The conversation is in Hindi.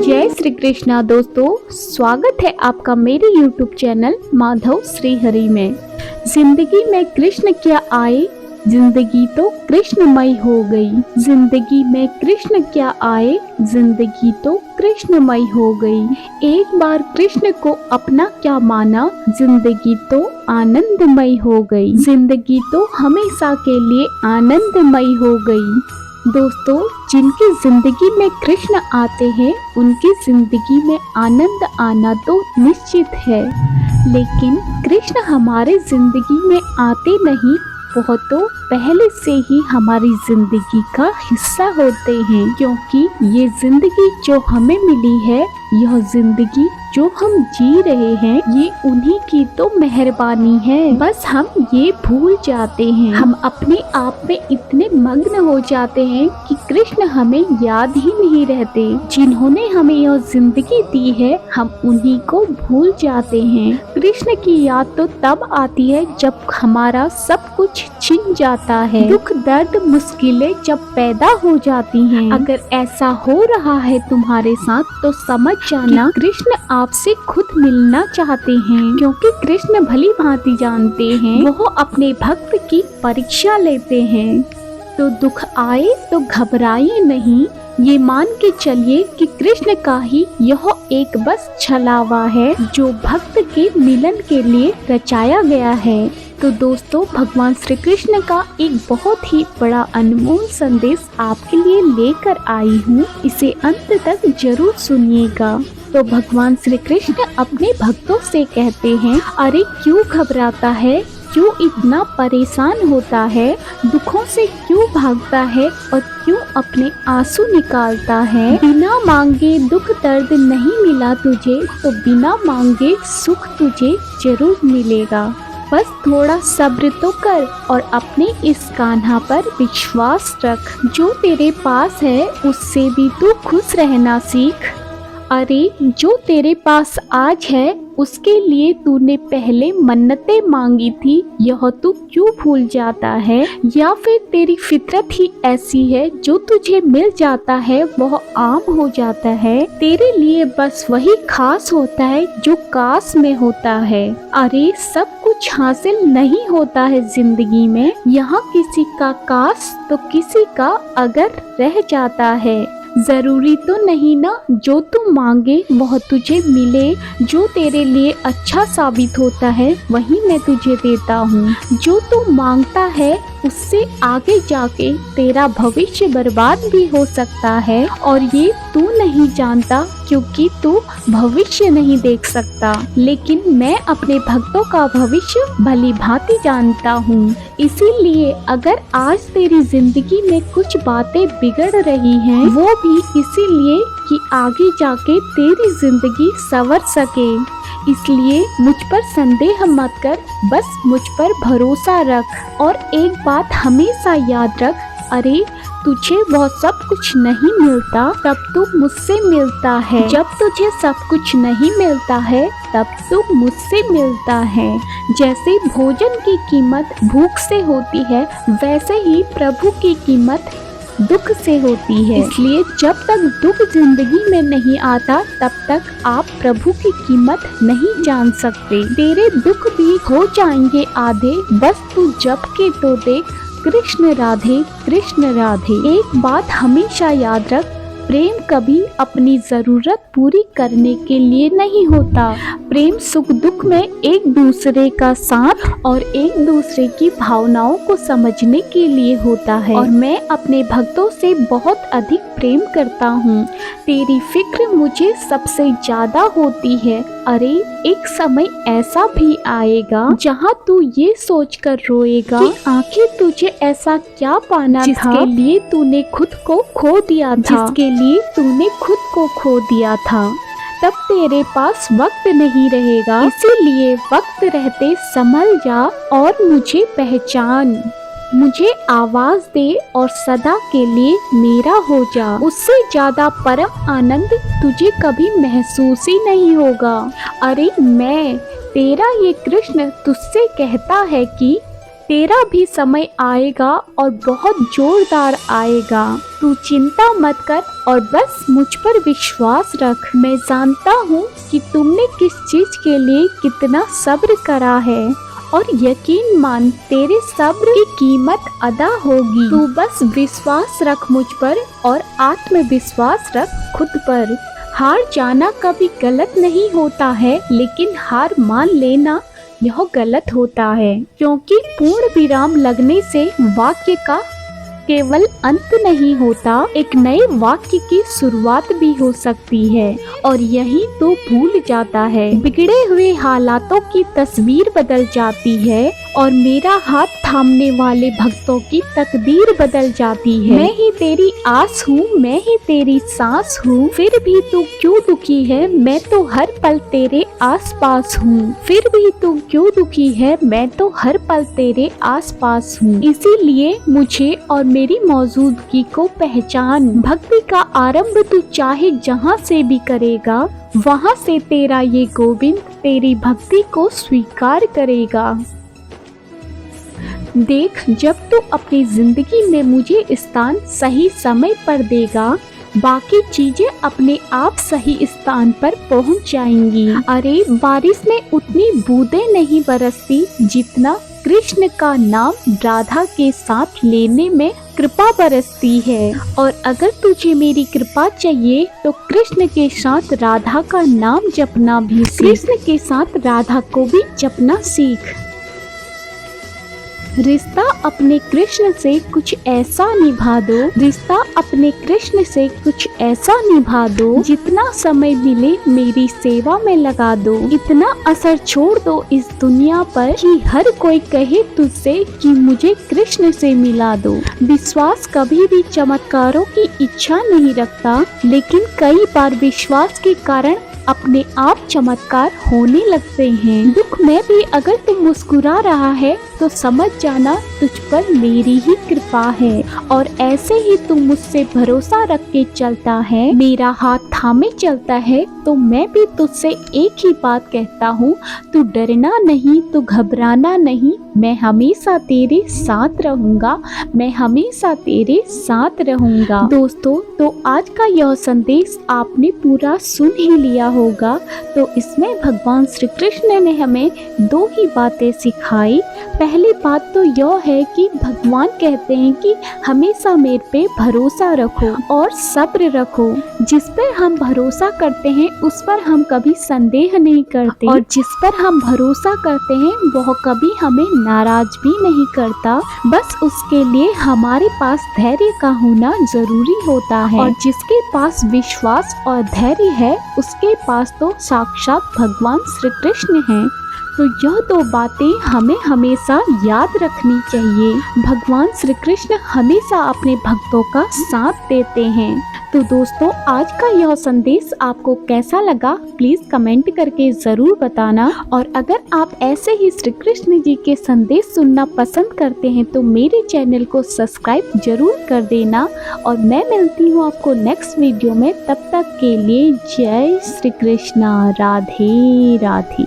जय श्री कृष्णा दोस्तों, स्वागत है आपका मेरे YouTube चैनल माधव श्री हरि में। जिंदगी में कृष्ण क्या आए, जिंदगी तो कृष्णमय हो गई। जिंदगी में कृष्ण क्या आए, जिंदगी तो कृष्णमय हो गई। एक बार कृष्ण को अपना क्या माना, जिंदगी तो आनंदमय हो गई। जिंदगी तो हमेशा के लिए आनंदमय हो गई। दोस्तों, जिनकी जिंदगी में कृष्ण आते हैं उनकी जिंदगी में आनंद आना तो निश्चित है, लेकिन कृष्ण हमारे जिंदगी में आते नहीं, वह तो पहले से ही हमारी जिंदगी का हिस्सा होते हैं। क्योंकि ये जिंदगी जो हमें मिली है, यह जिंदगी जो हम जी रहे हैं, ये उन्हीं की तो मेहरबानी है। बस हम ये भूल जाते हैं, हम अपने आप में इतने मग्न हो जाते हैं कि कृष्ण हमें याद ही नहीं रहते। जिन्होंने हमें यह जिंदगी दी है, हम उन्हीं को भूल जाते हैं। कृष्ण की याद तो तब आती है जब हमारा सब कुछ छिन जाता है, दुख दर्द मुश्किलें जब पैदा हो जाती हैं। अगर ऐसा हो रहा है तुम्हारे साथ तो समझ जाना कृष्ण आपसे खुद मिलना चाहते हैं, क्योंकि कृष्ण भली भांति जानते हैं वो अपने भक्त की परीक्षा लेते हैं। तो दुख आए तो घबराइए नहीं, ये मान के चलिए कि कृष्ण का ही यह एक बस छलावा है जो भक्त के मिलन के लिए रचाया गया है। तो दोस्तों, भगवान श्री कृष्ण का एक बहुत ही बड़ा अनमोल संदेश आपके लिए लेकर आई हूँ, इसे अंत तक जरूर सुनिएगा। तो भगवान श्री कृष्ण अपने भक्तों से कहते हैं, अरे क्यों घबराता है, क्यों इतना परेशान होता है, दुखों से क्यों भागता है और क्यों अपने आंसू निकालता है। बिना मांगे दुख दर्द नहीं मिला तुझे, तो बिना मांगे सुख तुझे जरूर मिलेगा। बस थोड़ा सब्र तो कर और अपने इस कान्हा पर विश्वास रख। जो तेरे पास है उससे भी तू खुश रहना सीख। अरे जो तेरे पास आज है उसके लिए तूने पहले मन्नतें मांगी थी, यह तू क्यों भूल जाता है? या फिर तेरी फितरत ही ऐसी है, जो तुझे मिल जाता है वह आम हो जाता है। तेरे लिए बस वही खास होता है जो काश में होता है। अरे सब कुछ हासिल नहीं होता है जिंदगी में, यहाँ किसी का काश तो किसी का अगर रह जाता है। जरूरी तो नहीं ना जो तू मांगे वह तुझे मिले, जो तेरे लिए अच्छा साबित होता है वही मैं तुझे देता हूँ। जो तू मांगता है उससे आगे जाके तेरा भविष्य बर्बाद भी हो सकता है, और ये तू नहीं जानता क्योंकि तू भविष्य नहीं देख सकता, लेकिन मैं अपने भक्तों का भविष्य भली भांति जानता हूँ। इसीलिए अगर आज तेरी जिंदगी में कुछ बातें बिगड़ रही हैं, वो भी इसीलिए कि आगे जाके तेरी जिंदगी संवर सके। इसलिए मुझ पर संदेह मत कर, बस मुझ पर भरोसा रख। और एक बात हमेशा याद रख, अरे तुझे वह सब कुछ नहीं मिलता तब तू मुझसे मिलता है। जब तुझे सब कुछ नहीं मिलता है तब तू मुझसे मिलता है। जैसे भोजन की कीमत भूख से होती है, वैसे ही प्रभु की कीमत दुख से होती है। इसलिए जब तक दुख जिंदगी में नहीं आता तब तक आप प्रभु की कीमत नहीं जान सकते। तेरे दुख भी हो जाएंगे आधे, बस तू जप के तो देख, कृष्ण राधे कृष्ण राधे। एक बात हमेशा याद रख, प्रेम कभी अपनी जरूरत पूरी करने के लिए नहीं होता। प्रेम सुख दुख में एक दूसरे का साथ और एक दूसरे की भावनाओं को समझने के लिए होता है। और मैं अपने भक्तों से बहुत अधिक प्रेम करता हूँ। तेरी फिक्र मुझे सबसे ज्यादा होती है। अरे एक समय ऐसा भी आएगा जहाँ तू ये सोचकर रोएगा कि आखिर तुझे ऐसा क्या पाना था जिसके लिए तूने खुद को खो दिया था, तब तेरे पास वक्त नहीं रहेगा। इसीलिए वक्त रहते संभल जा और मुझे पहचान, मुझे आवाज दे और सदा के लिए मेरा हो जा। उससे ज्यादा परम आनंद तुझे कभी महसूस ही नहीं होगा। अरे मैं तेरा ये कृष्ण तुझसे कहता है कि तेरा भी समय आएगा और बहुत जोरदार आएगा। तू चिंता मत कर और बस मुझ पर विश्वास रख। मैं जानता हूँ कि तुमने किस चीज के लिए कितना सब्र करा है और यकीन मान तेरे सब्र की कीमत अदा होगी। तू बस विश्वास रख मुझ पर और आत्मविश्वास रख खुद पर। हार जाना कभी गलत नहीं होता है, लेकिन हार मान लेना यह गलत होता है, क्योंकि पूर्ण विराम लगने से वाक्य का केवल अंत नहीं होता, एक नए वाक्य की शुरुआत भी हो सकती है और यही तो भूल जाता है। बिगड़े हुए हालातों की तस्वीर बदल जाती है और मेरा हाथ थामने वाले भक्तों की तकदीर बदल जाती है। मैं ही तेरी आस हूँ, मैं ही तेरी सांस हूँ, फिर भी तू क्यों दुखी है, मैं तो हर पल तेरे आस पास हूँ। फिर भी तू क्यों दुखी है, मैं तो हर पल तेरे आस पास हूँ। इसीलिए मुझे और मेरी मौजूदगी को पहचान। भक्ति का आरंभ तू चाहे जहाँ से भी करेगा, वहाँ से तेरा ये गोविंद तेरी भक्ति को स्वीकार करेगा। देख, जब तू अपनी जिंदगी में मुझे स्थान सही समय पर देगा, बाकी चीजें अपने आप सही स्थान पर पहुंच जाएंगी। अरे बारिश में उतनी बूंदें नहीं बरसती जितना कृष्ण का नाम राधा के साथ लेने में कृपा बरसती है। और अगर तुझे मेरी कृपा चाहिए तो कृष्ण के साथ राधा का नाम जपना भी सीख। कृष्ण के साथ राधा को भी जपना सीख। रिश्ता अपने कृष्ण से कुछ ऐसा निभा दो, रिश्ता अपने कृष्ण से कुछ ऐसा निभा दो, जितना समय मिले मेरी सेवा में लगा दो। इतना असर छोड़ दो इस दुनिया पर कि हर कोई कहे तुझसे कि मुझे कृष्ण से मिला दो। विश्वास कभी भी चमत्कारों की इच्छा नहीं रखता, लेकिन कई बार विश्वास के कारण अपने आप चमत्कार होने लगते हैं। दुख में भी अगर तू मुस्कुरा रहा है तो समझ जाना तुझ पर मेरी ही कृपा है। और ऐसे ही तू मुझसे भरोसा रख के चलता है, मेरा हाथ थामे चलता है, तो मैं भी तुझसे एक ही बात कहता हूँ, तू डरना नहीं, तू घबराना नहीं, मैं हमेशा तेरे साथ रहूंगा, मैं हमेशा तेरे साथ रहूंगा। दोस्तों, तो आज का यह संदेश आपने पूरा सुन ही लिया होगा। तो इसमें भगवान श्री कृष्ण ने हमें दो ही बातें सिखाई। पहली बात तो यह है कि भगवान कहते हैं कि हमेशा मेरे पे भरोसा रखो और सब्र रखो। जिस पर हम भरोसा करते हैं उस पर हम कभी संदेह नहीं करते, और जिस पर हम भरोसा करते हैं वह कभी हमें नाराज भी नहीं करता। बस उसके लिए हमारे पास धैर्य का होना जरूरी होता है, और जिसके पास विश्वास और धैर्य है उसके पास तो साक्षात भगवान श्री कृष्ण हैं। तो यह दो बातें हमें हमेशा याद रखनी चाहिए। भगवान श्री कृष्ण हमेशा अपने भक्तों का साथ देते हैं। तो दोस्तों, आज का यह संदेश आपको कैसा लगा प्लीज कमेंट करके जरूर बताना। और अगर आप ऐसे ही श्री कृष्ण जी के संदेश सुनना पसंद करते हैं तो मेरे चैनल को सब्सक्राइब जरूर कर देना। और मैं मिलती हूँ आपको नेक्स्ट वीडियो में, तब तक के लिए जय श्री कृष्णा, राधे राधे।